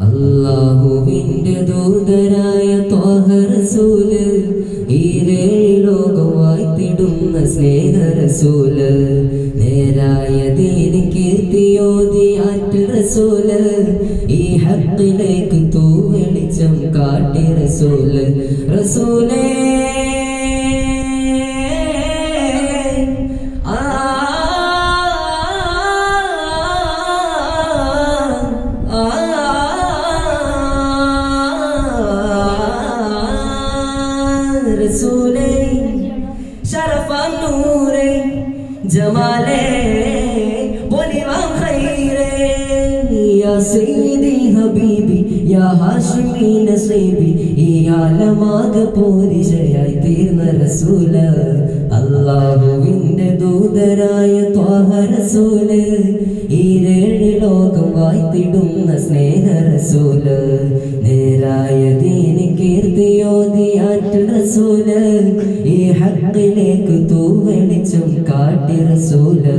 അല്ലാഹുവിന്റെ ദൂതരായ ത്വാഹ റസൂല്, ഈരേഴ് ലോകം വാഴ്ത്തിടുന്ന സ്നേഹ റസൂല്, നേരായ ദീന് കീർത്തിയോതിയാറ്റ് റസൂല്, ഈ ഹഖിലേക്ക് തൂവെളിച്ചം കാട്ടി റസൂല്. റസൂലേ रसूले शरफा नूरे जमाले बोलिवा खैरे या सैयदी हबीबी या हाशिमी नसीबी ഈ ആലമാകെ പോരിശയായി തീർന്ന റസൂല്, അല്ലാഹുവിന്റെ ദൂതരായ ത്വാഹ റസൂല്, ഈരേഴ് ലോകം വാഴ്ത്തിടുന്ന സ്നേഹ റസൂല്, നേരായ ദീന് കീർത്തിയോതിയാറ്റ് റസൂല്, ഈ ഹഖിലേക്ക് തൂവെളിച്ചം കാട്ടി റസൂല്.